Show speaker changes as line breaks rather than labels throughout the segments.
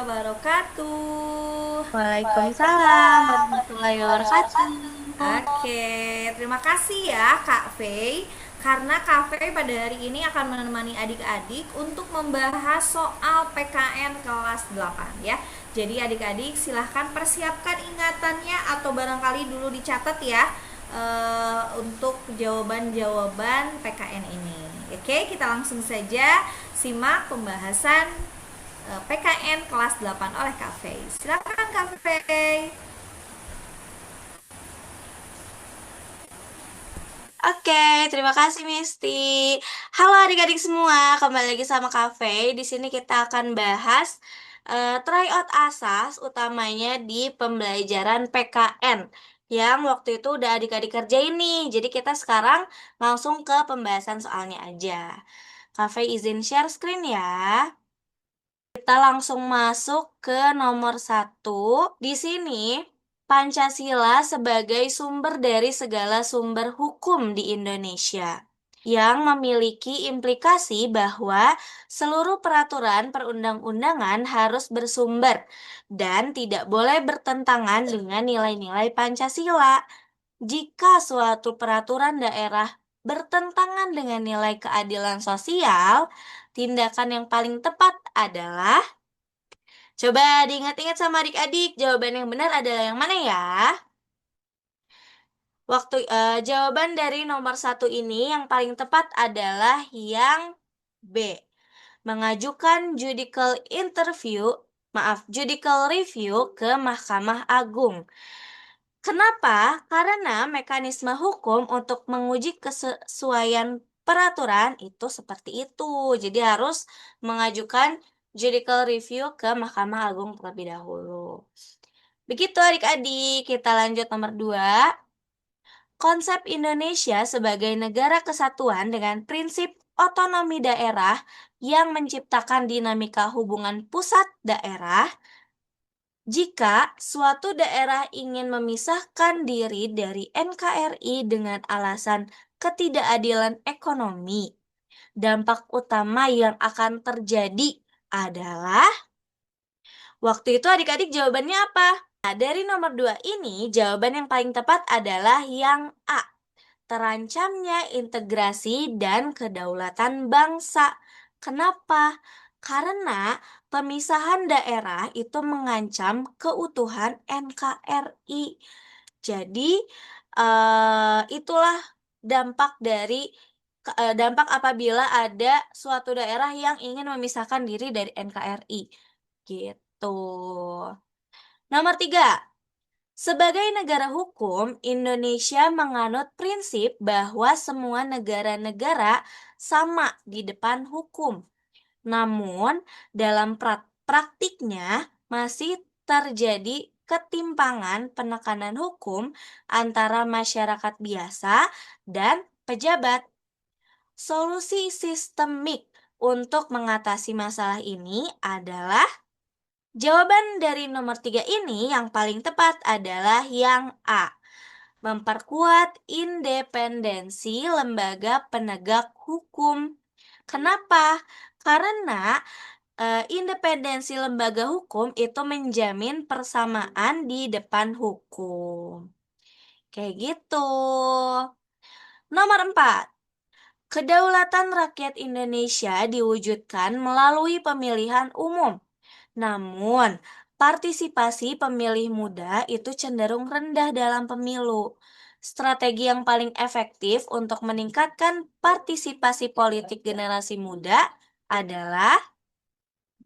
wabarakatuh.
Waalaikumsalam warahmatullahi wabarakatuh.
Oke, terima kasih ya Kak Fei. Karena Kak Fei pada hari ini akan menemani adik-adik untuk membahas soal PKN kelas 8 ya. Jadi adik-adik silahkan persiapkan ingatannya atau barangkali dulu dicatat ya untuk jawaban-jawaban PKN ini. Oke, kita langsung saja simak pembahasan PKN kelas 8 oleh Kak Fei. Silakan Kak Fei.
Oke, terima kasih Misti. Halo adik-adik semua, kembali lagi sama Cafe. Di sini kita akan bahas tryout asas utamanya di pembelajaran PKN yang waktu itu udah adik-adik kerjain nih. Jadi kita sekarang langsung ke pembahasan soalnya aja. Cafe izin share screen ya. Kita langsung masuk ke nomor 1. Di sini, Pancasila sebagai sumber dari segala sumber hukum di Indonesia, yang memiliki implikasi bahwa seluruh peraturan perundang-undangan harus bersumber dan tidak boleh bertentangan dengan nilai-nilai Pancasila. Jika suatu peraturan daerah bertentangan dengan nilai keadilan sosial, tindakan yang paling tepat adalah coba diingat-ingat sama adik-adik, jawaban yang benar adalah yang mana ya? Jawaban dari nomor 1 ini yang paling tepat adalah yang B. Mengajukan judicial review ke Mahkamah Agung. Kenapa? Karena mekanisme hukum untuk menguji kesesuaian peraturan itu seperti itu. Jadi harus mengajukan judicial review ke Mahkamah Agung terlebih dahulu. Begitu adik-adik, kita lanjut nomor 2. Konsep Indonesia sebagai negara kesatuan dengan prinsip otonomi daerah yang menciptakan dinamika hubungan pusat daerah. Jika suatu daerah ingin memisahkan diri dari NKRI dengan alasan ketidakadilan ekonomi, dampak utama yang akan terjadi adalah, waktu itu adik-adik jawabannya apa? Nah, dari nomor 2 ini, jawaban yang paling tepat adalah yang A. Terancamnya integrasi dan kedaulatan bangsa. Kenapa? Karena pemisahan daerah itu mengancam keutuhan NKRI. Jadi, itulah dampak apabila ada suatu daerah yang ingin memisahkan diri dari NKRI. Gitu. Nomor 3. Sebagai negara hukum, Indonesia menganut prinsip bahwa semua negara-negara sama di depan hukum. Namun, dalam praktiknya masih terjadi ketimpangan penekanan hukum antara masyarakat biasa dan pejabat. Solusi sistemik untuk mengatasi masalah ini adalah jawaban dari nomor 3 ini yang paling tepat adalah yang A. Memperkuat independensi lembaga penegak hukum. Kenapa? Karena independensi lembaga hukum itu menjamin persamaan di depan hukum. Kayak gitu. Nomor 4. Kedaulatan rakyat Indonesia diwujudkan melalui pemilihan umum. Namun, partisipasi pemilih muda itu cenderung rendah dalam pemilu. Strategi yang paling efektif untuk meningkatkan partisipasi politik generasi muda adalah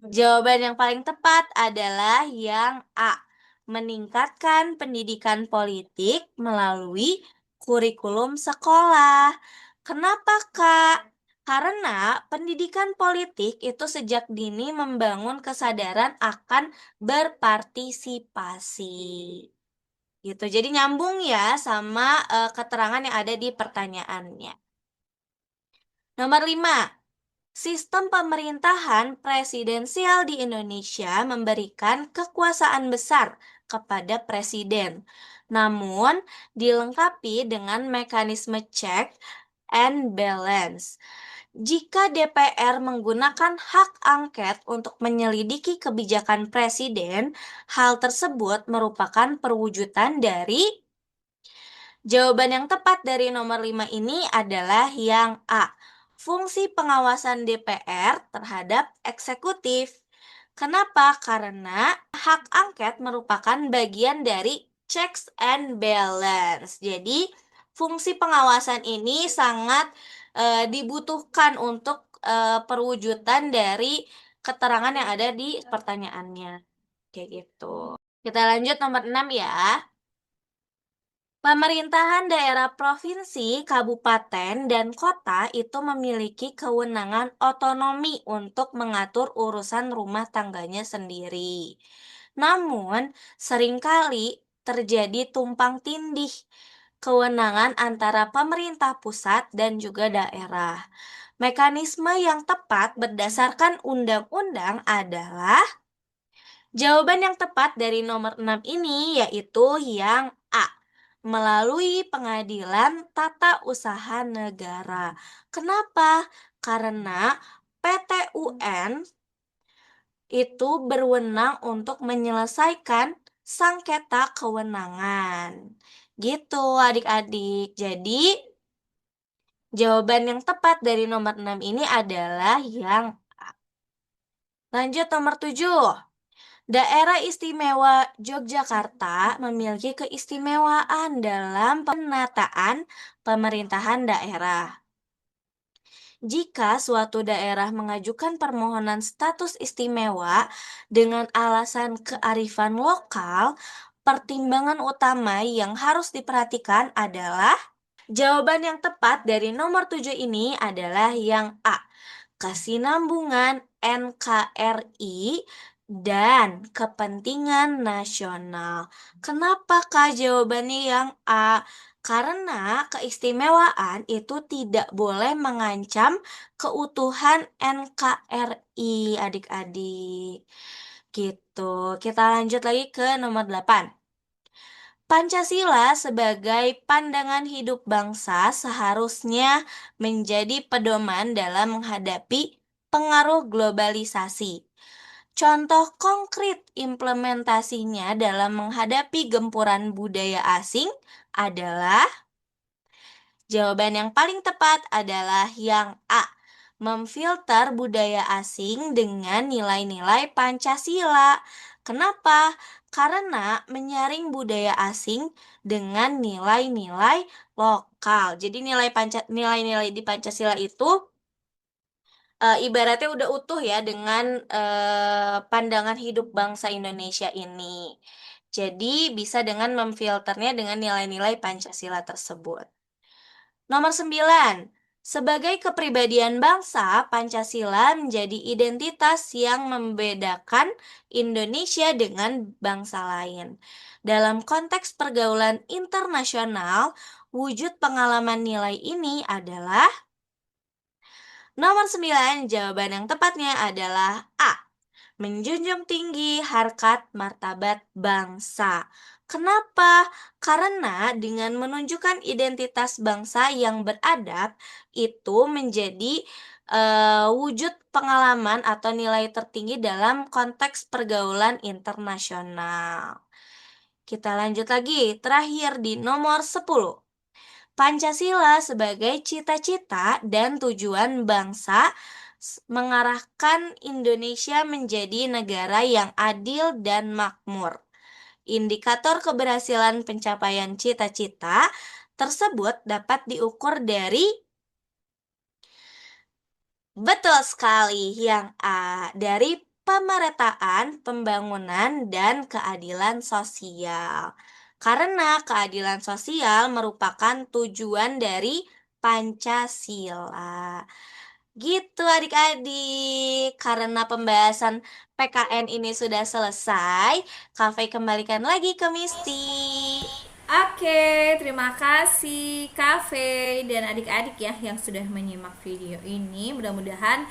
jawaban yang paling tepat adalah yang A. Meningkatkan pendidikan politik melalui kurikulum sekolah. Kenapa, Kak? Karena pendidikan politik itu sejak dini membangun kesadaran akan berpartisipasi. Gitu. Jadi nyambung ya sama keterangan yang ada di pertanyaannya. Nomor 5. Sistem pemerintahan presidensial di Indonesia memberikan kekuasaan besar kepada presiden, namun dilengkapi dengan mekanisme check and balance. Jika DPR menggunakan hak angket untuk menyelidiki kebijakan presiden, hal tersebut merupakan perwujudan dari. Jawaban yang tepat dari nomor 5 ini adalah yang A. Fungsi pengawasan DPR terhadap eksekutif. Kenapa? Karena hak angket merupakan bagian dari checks and balance. Jadi, fungsi pengawasan ini sangat dibutuhkan untuk perwujudan dari keterangan yang ada di pertanyaannya. Kayak gitu. Kita lanjut nomor 6 ya. Pemerintahan daerah provinsi, kabupaten, dan kota itu memiliki kewenangan otonomi untuk mengatur urusan rumah tangganya sendiri. Namun, seringkali terjadi tumpang tindih kewenangan antara pemerintah pusat dan juga daerah. Mekanisme yang tepat berdasarkan undang-undang adalah. Jawaban yang tepat dari nomor 6 ini yaitu yang A. Melalui pengadilan tata usaha negara. Kenapa? Karena PT UN itu berwenang untuk menyelesaikan sengketa kewenangan. Gitu adik-adik. Jadi jawaban yang tepat dari nomor 6 ini adalah yang A. Lanjut nomor 7. Daerah Istimewa Yogyakarta memiliki keistimewaan dalam penataan pemerintahan daerah. Jika suatu daerah mengajukan permohonan status istimewa dengan alasan kearifan lokal, pertimbangan utama yang harus diperhatikan adalah. Jawaban yang tepat dari nomor 7 ini adalah yang A. Kesinambungan NKRI dan kepentingan nasional. Kenapakah jawabannya yang A? Karena keistimewaan itu tidak boleh mengancam keutuhan NKRI, adik-adik. Gitu. Kita lanjut lagi ke nomor 8. Pancasila sebagai pandangan hidup bangsa seharusnya menjadi pedoman dalam menghadapi pengaruh globalisasi. Contoh konkret implementasinya dalam menghadapi gempuran budaya asing adalah. Jawaban yang paling tepat adalah yang A. Memfilter budaya asing dengan nilai-nilai Pancasila. Kenapa? Karena menyaring budaya asing dengan nilai-nilai lokal. Jadi nilai-nilai di Pancasila itu ibaratnya udah utuh ya dengan pandangan hidup bangsa Indonesia ini. Jadi bisa dengan memfilternya dengan nilai-nilai Pancasila tersebut. Nomor 9. Sebagai kepribadian bangsa, Pancasila menjadi identitas yang membedakan Indonesia dengan bangsa lain. Dalam konteks pergaulan internasional, wujud pengalaman nilai ini adalah. Nomor 9, jawaban yang tepatnya adalah A. Menjunjung tinggi harkat martabat bangsa. Kenapa? Karena dengan menunjukkan identitas bangsa yang beradab itu menjadi wujud pengalaman atau nilai tertinggi dalam konteks pergaulan internasional. Kita lanjut lagi, terakhir di nomor 10. Pancasila sebagai cita-cita dan tujuan bangsa mengarahkan Indonesia menjadi negara yang adil dan makmur. Indikator keberhasilan pencapaian cita-cita tersebut dapat diukur dari. Betul sekali, yang A, dari pemerataan, pembangunan, dan keadilan sosial. Karena keadilan sosial merupakan tujuan dari Pancasila. Gitu adik-adik, karena pembahasan PKN ini sudah selesai, Kak kembalikan lagi ke Misti.
Oke, terima kasih Cafe dan adik-adik ya yang sudah menyimak video ini. Mudah-mudahan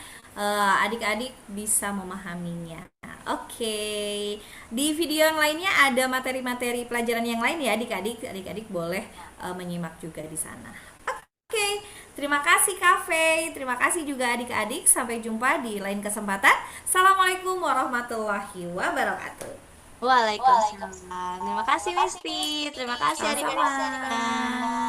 adik-adik bisa memahaminya. Oke, di video yang lainnya ada materi-materi pelajaran yang lain ya adik-adik. Adik-adik boleh menyimak juga di sana. Oke, Terima kasih Kak Fei, terima kasih juga adik-adik. Sampai jumpa di lain kesempatan. Assalamualaikum warahmatullahi wabarakatuh.
Waalaikumsalam. Terima kasih Misti. Terima kasih adik-adik
Sama-sama.
semua.